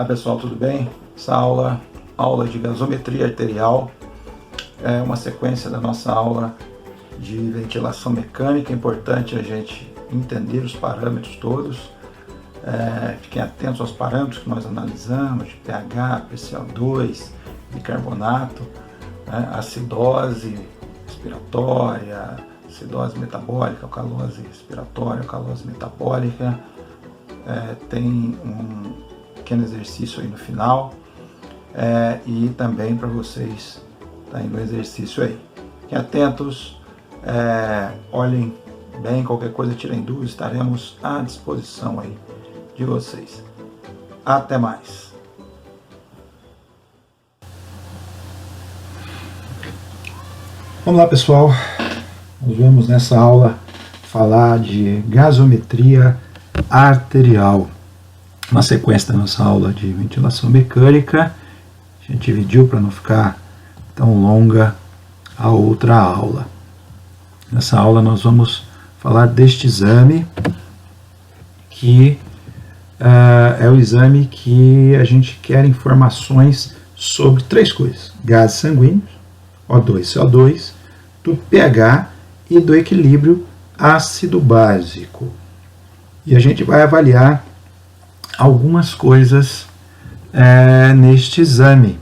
Olá pessoal, tudo bem? Essa aula de gasometria arterial, é uma sequência da nossa aula de ventilação mecânica. É importante a gente entender os parâmetros todos, fiquem atentos aos parâmetros que nós analisamos, de pH, PCO2, bicarbonato, acidose respiratória, acidose metabólica, alcalose respiratória, alcalose metabólica. Tem um pequeno exercício aí no final, e também para vocês tá aí no exercício aí. Fiquem atentos, olhem bem, qualquer coisa tirem dúvidas, estaremos à disposição aí de vocês. Até mais! Vamos lá pessoal, nós vamos nessa aula falar de gasometria arterial. Uma sequência da nossa aula de ventilação mecânica, a gente dividiu para não ficar tão longa a outra aula. Nessa aula nós vamos falar deste exame, que é o exame que a gente quer informações sobre três coisas: gases sanguíneos, O2, CO2, do pH e do equilíbrio ácido-básico. E a gente vai avaliar algumas coisas neste exame.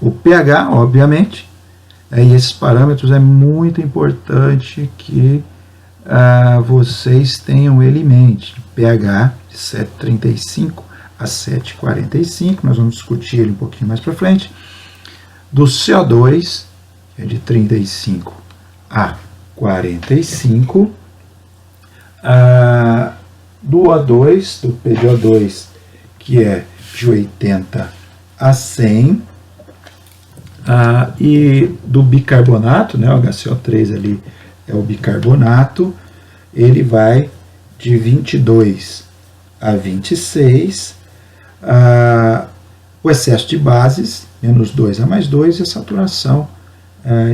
O pH, obviamente, e esses parâmetros é muito importante que vocês tenham ele em mente. pH de 7,35 a 7,45, nós vamos discutir ele um pouquinho mais para frente. Do CO2, é de 35 a 45. Do O2, do PdO2, que é de 80 a 100. E do bicarbonato, né, o HCO3 ali é o bicarbonato, ele vai de 22 a 26. O excesso de bases, menos 2 a mais 2, e a saturação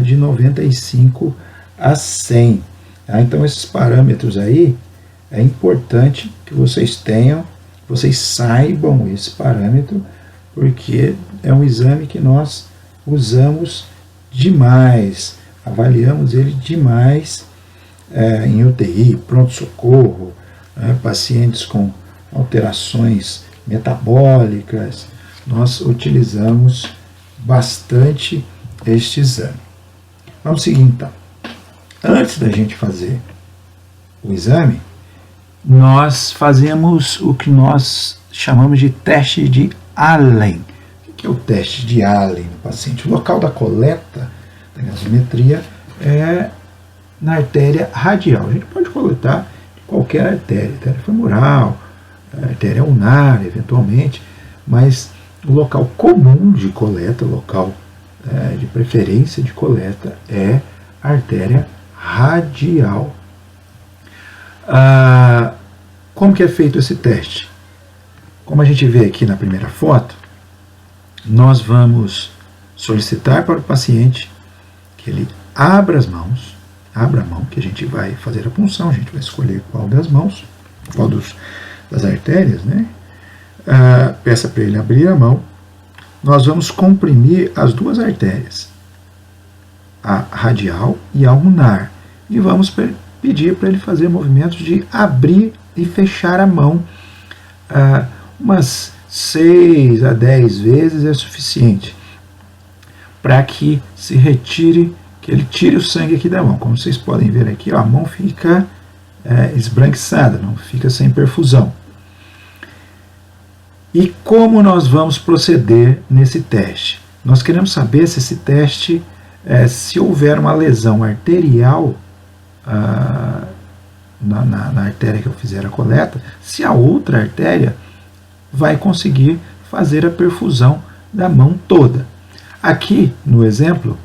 de 95 a 100. Então esses parâmetros aí, é importante que vocês tenham, vocês saibam esse parâmetro, porque é um exame que nós usamos demais, avaliamos ele demais em UTI, pronto-socorro, pacientes com alterações metabólicas. Nós utilizamos bastante este exame. Vamos seguir então. Antes da gente fazer o exame, nós fazemos o que nós chamamos de teste de Allen. O que é o teste de Allen no paciente? O local da coleta da gasometria é na artéria radial. A gente pode coletar de qualquer artéria femoral, artéria ulnar, eventualmente, mas o local comum de coleta, o local de preferência de coleta é a artéria radial. Como que é feito esse teste? Como a gente vê aqui na primeira foto, nós vamos solicitar para o paciente que ele abra a mão, que a gente vai fazer a punção, a gente vai escolher qual das mãos, qual das artérias, né? Peça para ele abrir a mão. Nós vamos comprimir as duas artérias, a radial e a ulnar, e vamos pedir para ele fazer movimentos de abrir e fechar a mão. Umas 6 a 10 vezes é suficiente para que se retire, que ele tire o sangue aqui da mão. Como vocês podem ver aqui, a mão fica esbranquiçada, não fica sem perfusão. E como nós vamos proceder nesse teste? Nós queremos saber se esse teste, se houver uma lesão arterial na artéria que eu fizer a coleta, se a outra artéria vai conseguir fazer a perfusão da mão toda. Aqui, no exemplo,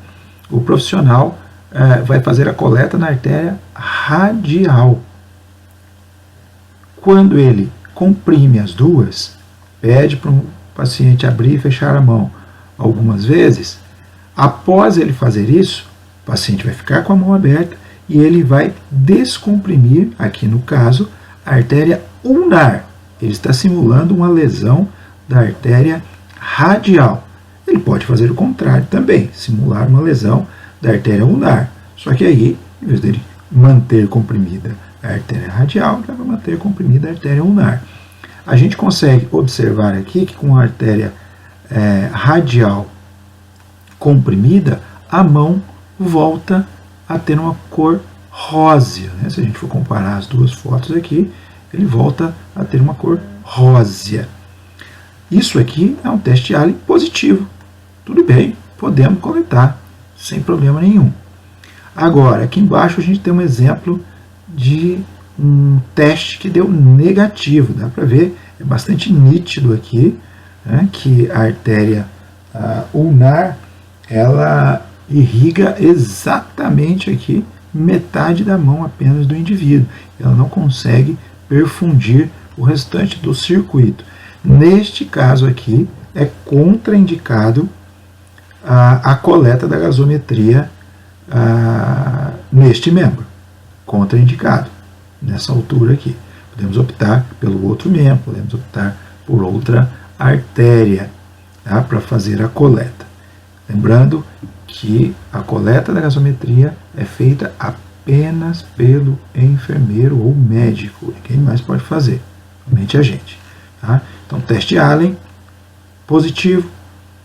o profissional vai fazer a coleta na artéria radial. Quando ele comprime as duas, pede para o paciente abrir e fechar a mão algumas vezes, após ele fazer isso, o paciente vai ficar com a mão aberta e ele vai descomprimir, aqui no caso, a artéria ulnar. Ele está simulando uma lesão da artéria radial. Ele pode fazer o contrário também, simular uma lesão da artéria ulnar. Só que aí, em vez dele manter comprimida a artéria radial, ele vai manter comprimida a artéria ulnar. A gente consegue observar aqui que com a artéria radial comprimida, a mão volta a ter uma cor rósea. Né? Se a gente for comparar as duas fotos aqui, ele volta a ter uma cor rósea. Isso aqui é um teste Allen positivo. Tudo bem, podemos coletar, sem problema nenhum. Agora, aqui embaixo a gente tem um exemplo de um teste que deu negativo. Dá para ver, é bastante nítido aqui, né, que a artéria ulnar, ela irriga exatamente aqui metade da mão apenas do indivíduo. Ela não consegue perfundir o restante do circuito. Neste caso aqui, é contraindicado a coleta da gasometria neste membro. Contraindicado, nessa altura aqui. Podemos optar pelo outro membro, podemos optar por outra artéria, tá, para fazer a coleta. Lembrando que a coleta da gasometria é feita apenas pelo enfermeiro ou médico. Quem mais pode fazer? Somente a gente. Tá? Então, teste Allen positivo,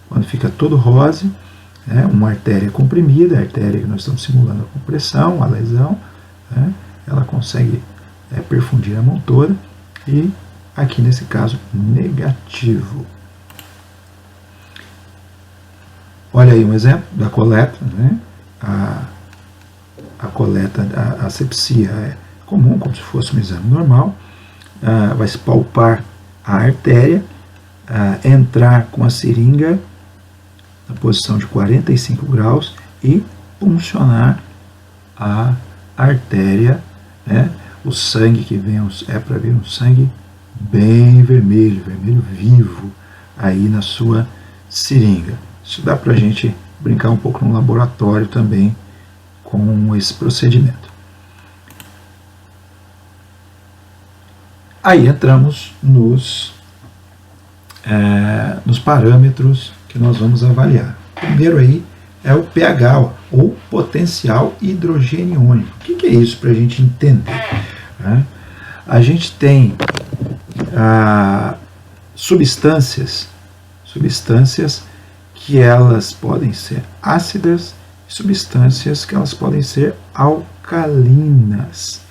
quando fica todo rosa, né, uma artéria comprimida, a artéria que nós estamos simulando a compressão, a lesão, né, ela consegue perfundir a mão toda, e aqui nesse caso negativo. Olha aí um exemplo da coleta, né? A coleta, a asepsia é comum, como se fosse um exame normal. Vai se palpar a artéria, entrar com a seringa na posição de 45 graus e puncionar a artéria, né? O sangue que vem é para ver um sangue bem vermelho, vermelho vivo, aí na sua seringa. Isso dá para a gente brincar um pouco no laboratório também com esse procedimento. Aí entramos nos parâmetros que nós vamos avaliar. Primeiro aí é o pH, ou potencial hidrogeniônico. O que é isso para a gente entender? A gente tem substâncias que elas podem ser ácidas, substâncias que elas podem ser alcalinas.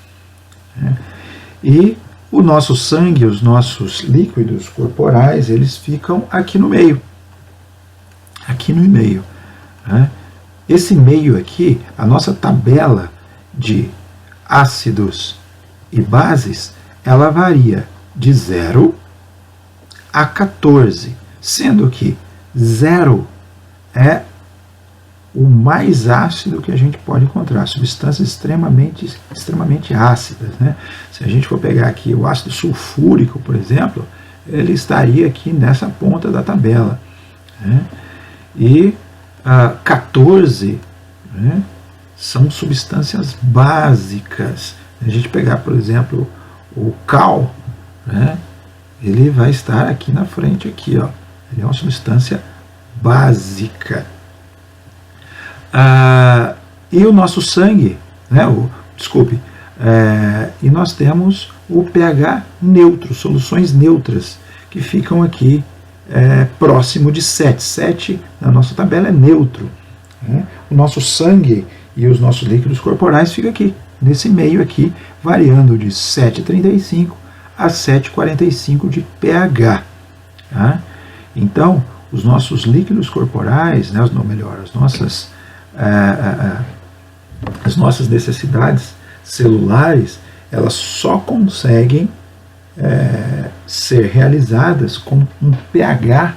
E o nosso sangue, os nossos líquidos corporais, eles ficam aqui no meio. Aqui no meio. Esse meio aqui, a nossa tabela de ácidos e bases, ela varia de 0 a 14, sendo que 0 é o mais ácido que a gente pode encontrar, substâncias extremamente ácidas. Né? Se a gente for pegar aqui o ácido sulfúrico, por exemplo, ele estaria aqui nessa ponta da tabela. Né? E 14, né, são substâncias básicas. Se a gente pegar, por exemplo, o cal, né, ele vai estar aqui na frente, aqui, ó. Ele é uma substância básica. E o nosso sangue, né, e nós temos o pH neutro, soluções neutras, que ficam aqui próximo de 7. 7 na nossa tabela é neutro. Né? O nosso sangue e os nossos líquidos corporais ficam aqui, nesse meio aqui, variando de 7,35 a 7,45 de pH. Tá? Então, os nossos líquidos corporais, né, ou melhor, as nossas necessidades celulares, elas só conseguem ser realizadas com um pH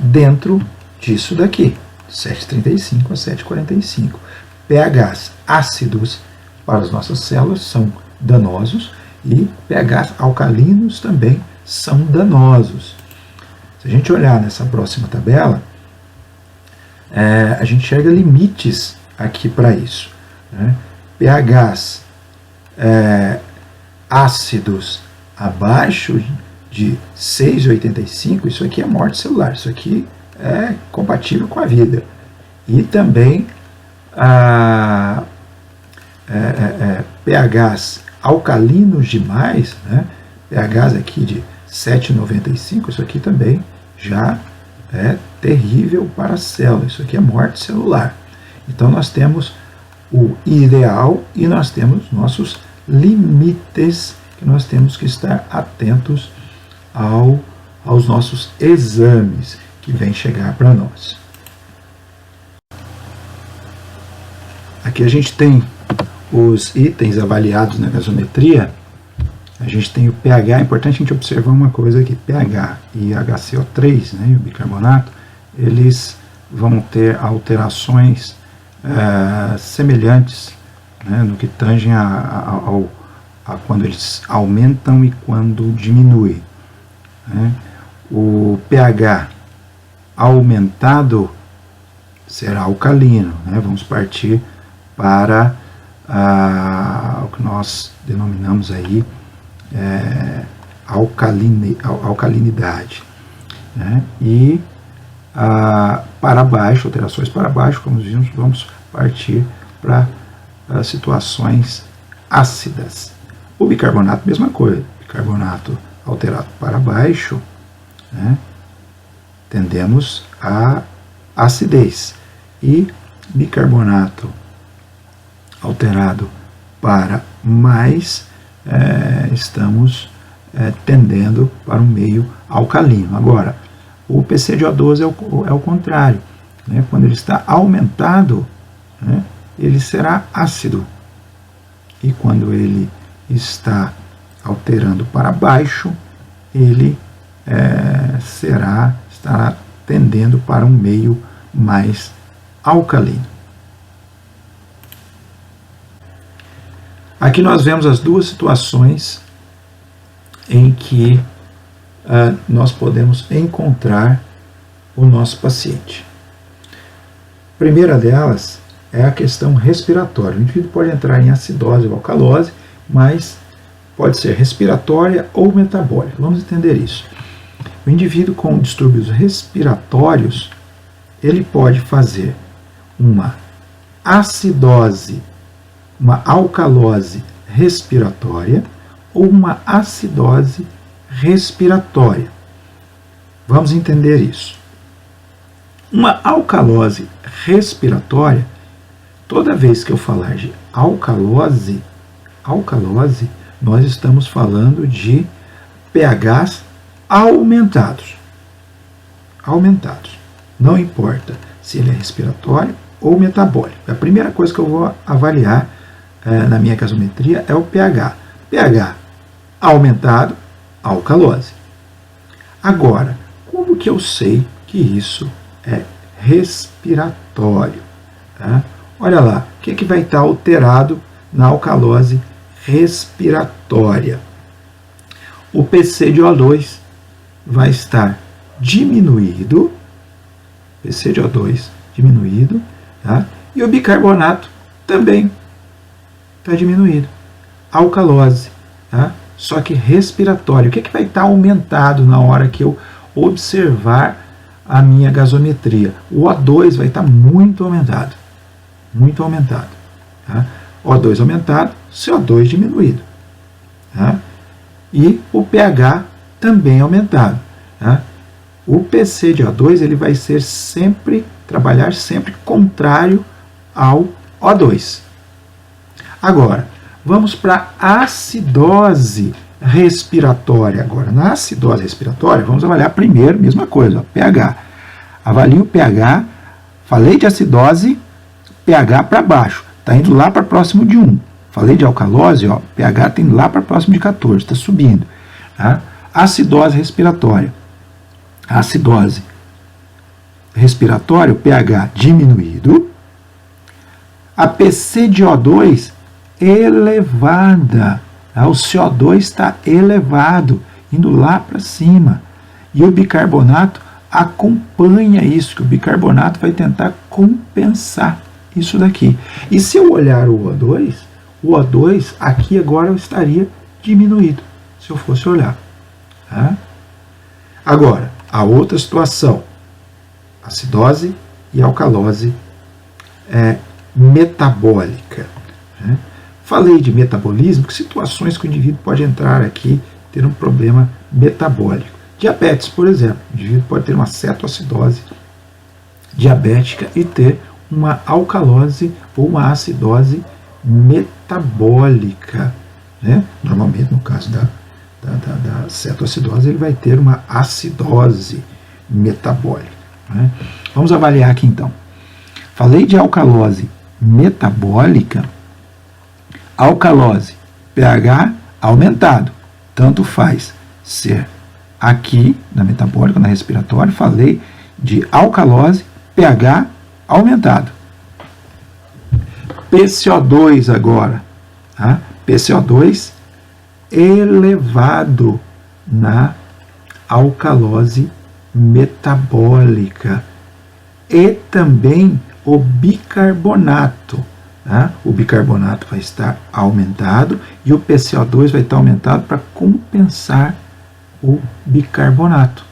dentro disso daqui, 7,35 a 7,45. pHs ácidos para as nossas células são danosos e pHs alcalinos também são danosos. Se a gente olhar nessa próxima tabela, a gente enxerga limites aqui para isso. Né? pHs ácidos abaixo de 6,85, isso aqui é morte celular, isso aqui é compatível com a vida. E também pHs alcalinos demais, né? pHs aqui de 7,95, isso aqui também já é terrível para a célula, isso aqui é morte celular. Então nós temos o ideal e nós temos nossos limites que nós temos que estar atentos aos nossos exames que vêm chegar para nós. Aqui a gente tem os itens avaliados na gasometria. A gente tem o pH, é importante a gente observar uma coisa aqui, pH e HCO3, né, e o bicarbonato, eles vão ter alterações semelhantes, né, no que tangem a quando eles aumentam e quando diminuem. Né. O pH aumentado será alcalino, né, vamos partir para o que nós denominamos aí alcalinidade, né? E para baixo, alterações para baixo, como vimos, vamos partir para situações ácidas. O bicarbonato, mesma coisa, bicarbonato alterado para baixo, né? Tendemos à acidez, e bicarbonato alterado para mais, estamos tendendo para um meio alcalino. Agora, o PCDO2 é o contrário, né? Quando ele está aumentado, né, ele será ácido, e quando ele está alterando para baixo, ele estará tendendo para um meio mais alcalino. Aqui nós vemos as duas situações em que nós podemos encontrar o nosso paciente. A primeira delas é a questão respiratória. O indivíduo pode entrar em acidose ou alcalose, mas pode ser respiratória ou metabólica. Vamos entender isso. O indivíduo com distúrbios respiratórios, ele pode fazer uma acidose, uma alcalose respiratória ou uma acidose respiratória. Vamos entender isso. Uma alcalose respiratória, toda vez que eu falar de alcalose, nós estamos falando de pHs aumentados. Não importa se ele é respiratório ou metabólico. A primeira coisa que eu vou avaliar na minha gasometria é o pH. pH aumentado, alcalose. Agora, como que eu sei que isso é respiratório? Tá? Olha lá, o que vai estar alterado na alcalose respiratória? O PCDO2 vai estar diminuído, tá? E o bicarbonato também está diminuído. Alcalose, tá? Só que respiratório. O que vai estar aumentado na hora que eu observar a minha gasometria? O O2 vai estar muito aumentado. Tá? O2 aumentado, CO2 diminuído. Tá? E o pH também aumentado. Tá? O PCDO2 ele vai ser trabalhar sempre contrário ao O2. Agora, vamos para a acidose respiratória. Agora, na acidose respiratória, vamos avaliar primeiro, mesma coisa, ó, pH. Avalio o pH, falei de acidose, pH para baixo, está indo lá para próximo de 1. Falei de alcalose, ó, pH está indo lá para próximo de 14, está subindo. Tá? Acidose respiratória. Acidose respiratória, o pH diminuído. A PCDO2 elevada. Tá? O CO2 está elevado, indo lá para cima. E o bicarbonato acompanha isso, que o bicarbonato vai tentar compensar isso daqui. E se eu olhar o O2 aqui agora estaria diminuído, se eu fosse olhar. Tá? Agora, a outra situação, acidose e alcalose metabólica. Né? Falei de metabolismo, que situações que o indivíduo pode entrar aqui ter um problema metabólico. Diabetes, por exemplo, o indivíduo pode ter uma cetoacidose diabética e ter uma alcalose ou uma acidose metabólica. Né? Normalmente, no caso da cetoacidose, ele vai ter uma acidose metabólica. Né? Vamos avaliar aqui então. Falei de alcalose metabólica, alcalose, pH aumentado, tanto faz ser aqui na metabólica, na respiratória. Falei de alcalose, pH aumentado. PCO2 agora, tá? PCO2 elevado na alcalose metabólica e também o bicarbonato. Tá? O bicarbonato vai estar aumentado e o PCO2 vai estar aumentado para compensar o bicarbonato.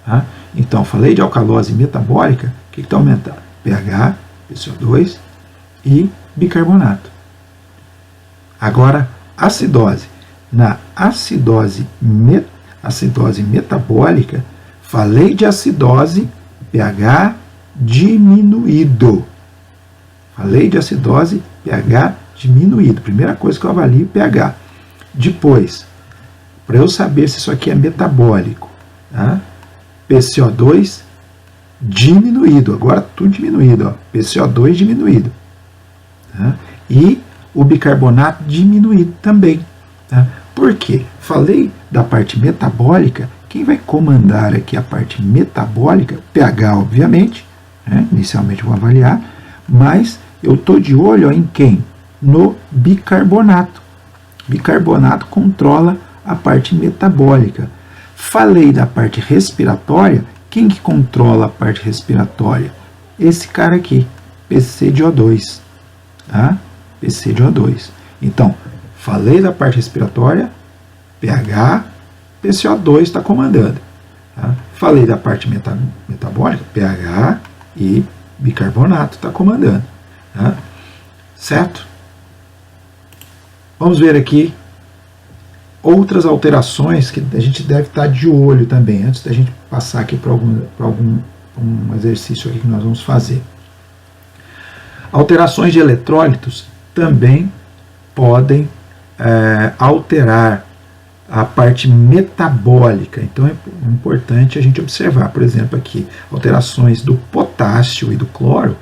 Tá? Então, falei de alcalose metabólica, o que está aumentando? pH, PCO2 e bicarbonato. Agora, acidose. Na acidose metabólica, falei de acidose, pH diminuído. Falei de acidose, pH diminuído. Primeira coisa que eu avalio, pH. Depois, para eu saber se isso aqui é metabólico, tá? PCO2 diminuído. Agora tudo diminuído. Ó. PCO2 diminuído. Tá? E o bicarbonato diminuído também. Tá? Por quê? Falei da parte metabólica. Quem vai comandar aqui a parte metabólica? pH, obviamente. Né? Inicialmente eu vou avaliar. Mas eu estou de olho ó, em quem? No bicarbonato. Bicarbonato controla a parte metabólica. Falei da parte respiratória. Quem que controla a parte respiratória? Esse cara aqui, PCDO2. Tá? PCDO2. Então, falei da parte respiratória, pH, PCO2 está comandando. Tá? Falei da parte metabólica, pH e bicarbonato está comandando. Tá? Certo? Vamos ver aqui outras alterações que a gente deve estar de olho também, antes da gente passar aqui para um exercício aqui que nós vamos fazer. Alterações de eletrólitos também podem alterar a parte metabólica. Então é importante a gente observar, por exemplo, aqui, alterações do potássio e do cloro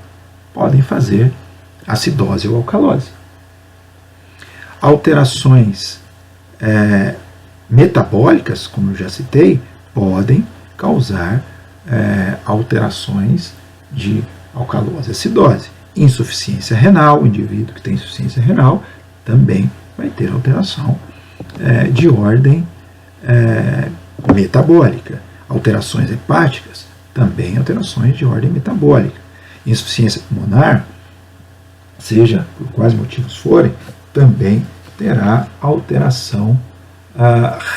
podem fazer acidose ou alcalose. Alterações metabólicas, como eu já citei, podem causar alterações de alcalose e acidose. Insuficiência renal, o indivíduo que tem insuficiência renal também vai ter alteração de ordem metabólica. Alterações hepáticas, também alterações de ordem metabólica. Insuficiência pulmonar, seja por quais motivos forem, também terá alteração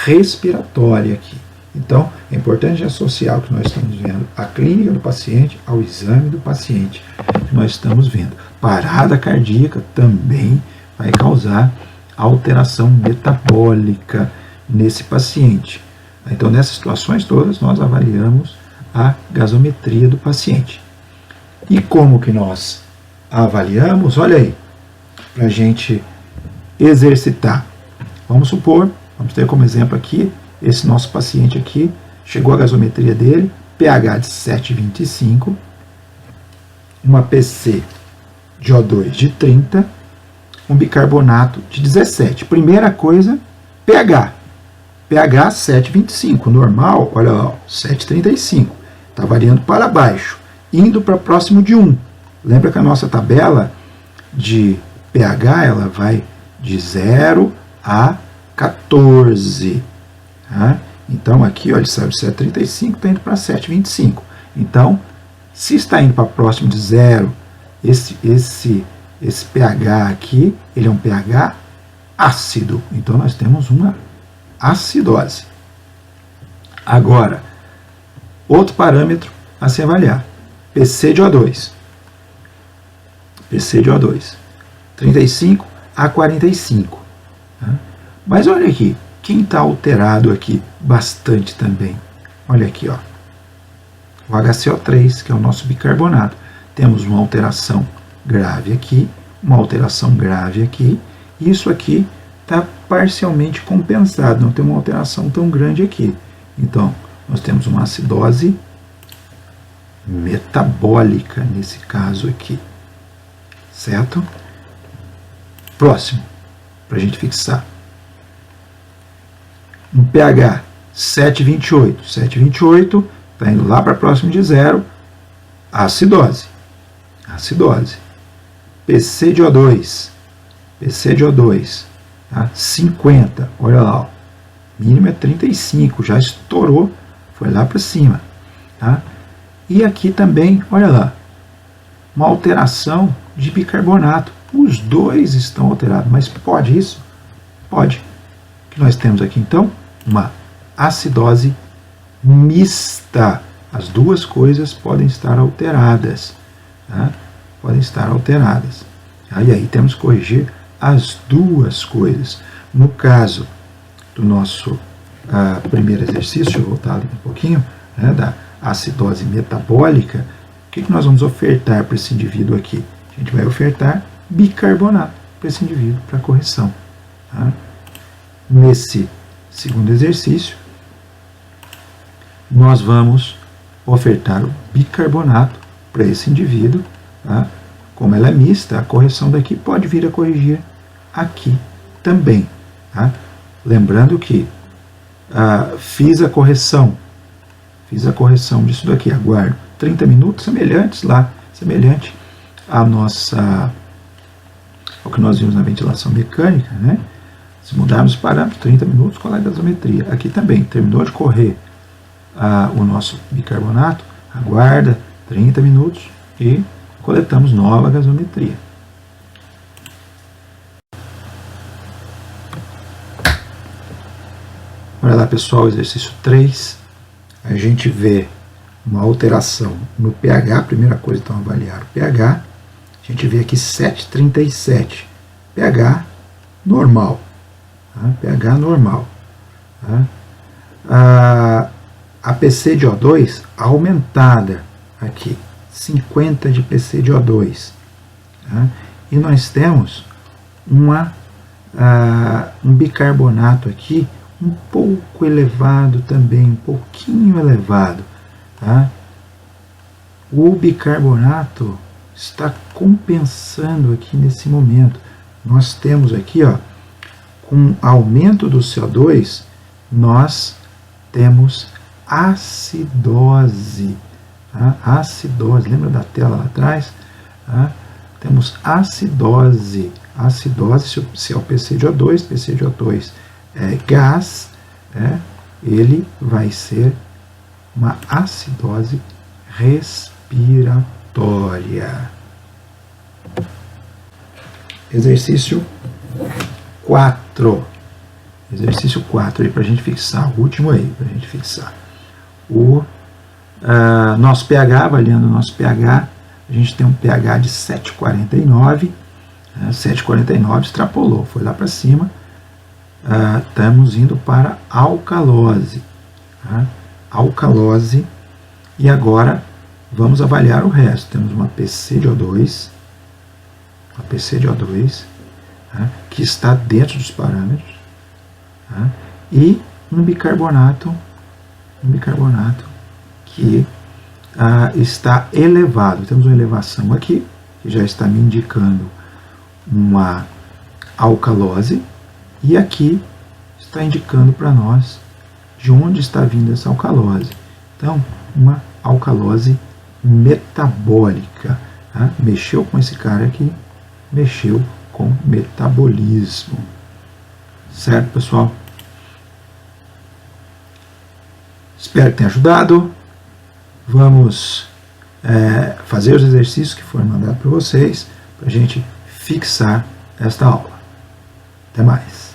respiratória aqui. Então, é importante associar o que nós estamos vendo à clínica do paciente ao exame do paciente que nós estamos vendo. Parada cardíaca também vai causar alteração metabólica nesse paciente. Então, nessas situações todas, nós avaliamos a gasometria do paciente. E como que nós avaliamos? Olha aí, para a gente exercitar. Vamos supor, vamos ter como exemplo aqui, esse nosso paciente aqui, chegou a gasometria dele, pH de 7,25, uma PC de O2 de 30, um bicarbonato de 17. Primeira coisa, pH. pH 7,25. Normal, olha lá, 7,35. Está variando para baixo, indo para próximo de 1. Lembra que a nossa tabela de pH, ela vai de 0 a 14. Tá? Então, aqui, ó, ele saiu de 7,35, está indo para 7,25. Então, se está indo para próximo de 0, esse pH aqui, ele é um pH ácido. Então, nós temos uma acidose. Agora, outro parâmetro a se avaliar, PC de O2. PC de O2, 35 a 45. Tá? Mas olha aqui, quem está alterado aqui bastante também? Olha aqui, ó, o HCO3, que é o nosso bicarbonato. Temos uma alteração grave aqui, uma alteração grave aqui, e isso aqui está parcialmente compensado, não tem uma alteração tão grande aqui. Então, nós temos uma acidose metabólica nesse caso aqui, certo? Próximo, para a gente fixar. Um pH 7,28. 7,28 está indo lá para próximo de zero. Acidose. Acidose. PC de O2. PC de O2. Tá? 50. Olha lá. Ó. Mínimo é 35. Já estourou. Foi lá para cima. Tá? E aqui também, olha lá. Uma alteração de bicarbonato. Os dois estão alterados. Mas pode isso? Pode. O que nós temos aqui então? Uma acidose mista. As duas coisas podem estar alteradas. Tá? Podem estar alteradas. Tá? E aí temos que corrigir as duas coisas. No caso do nosso primeiro exercício, deixa eu voltar ali um pouquinho, né, da acidose metabólica, o que nós vamos ofertar para esse indivíduo aqui? A gente vai ofertar bicarbonato para esse indivíduo para correção. Tá? Nesse segundo exercício, nós vamos ofertar o bicarbonato para esse indivíduo. Tá? Como ela é mista, a correção daqui pode vir a corrigir aqui também. Tá? Lembrando que fiz a correção disso daqui, aguardo 30 minutos, semelhante à nossa, ao que nós vimos na ventilação mecânica, né? Se mudarmos os parâmetros, 30 minutos, qual é a gasometria? Aqui também, terminou de correr o nosso bicarbonato, aguarda 30 minutos e coletamos nova gasometria. Olha lá, pessoal, exercício 3. A gente vê uma alteração no pH. Primeira coisa, então, avaliar o pH. A gente vê aqui 7,37. pH normal. Tá? pH normal. Tá? A PC de O2 aumentada aqui. 50 de PC de O2. Tá? E nós temos um bicarbonato aqui um pouco elevado também, um pouquinho elevado. Tá? O bicarbonato está compensando aqui nesse momento. Nós temos aqui, ó, com aumento do CO2, nós temos acidose. Tá? Acidose, lembra da tela lá atrás? Tá? Temos acidose. Acidose, se é o PC de O2, PC de O2 é gás, ele vai ser uma acidose respiratória. Exercício 4. Exercício 4 aí para a gente fixar, o último aí, para a gente fixar. O nosso pH, avaliando o nosso pH, a gente tem um pH de 7,49. 7,49 extrapolou, foi lá para cima. Estamos indo para alcalose. Tá? Alcalose. E agora vamos avaliar o resto. Temos uma PC de O2. Uma PC de O2. Tá? Que está dentro dos parâmetros. Tá? E um bicarbonato. Que está elevado. Temos uma elevação aqui, que já está me indicando uma alcalose. E aqui está indicando para nós de onde está vindo essa alcalose. Então, uma alcalose metabólica. Tá? Mexeu com esse cara aqui, mexeu com metabolismo. Certo, pessoal? Espero que tenha ajudado. Vamos fazer os exercícios que foram mandados para vocês, para a gente fixar esta aula. Até mais.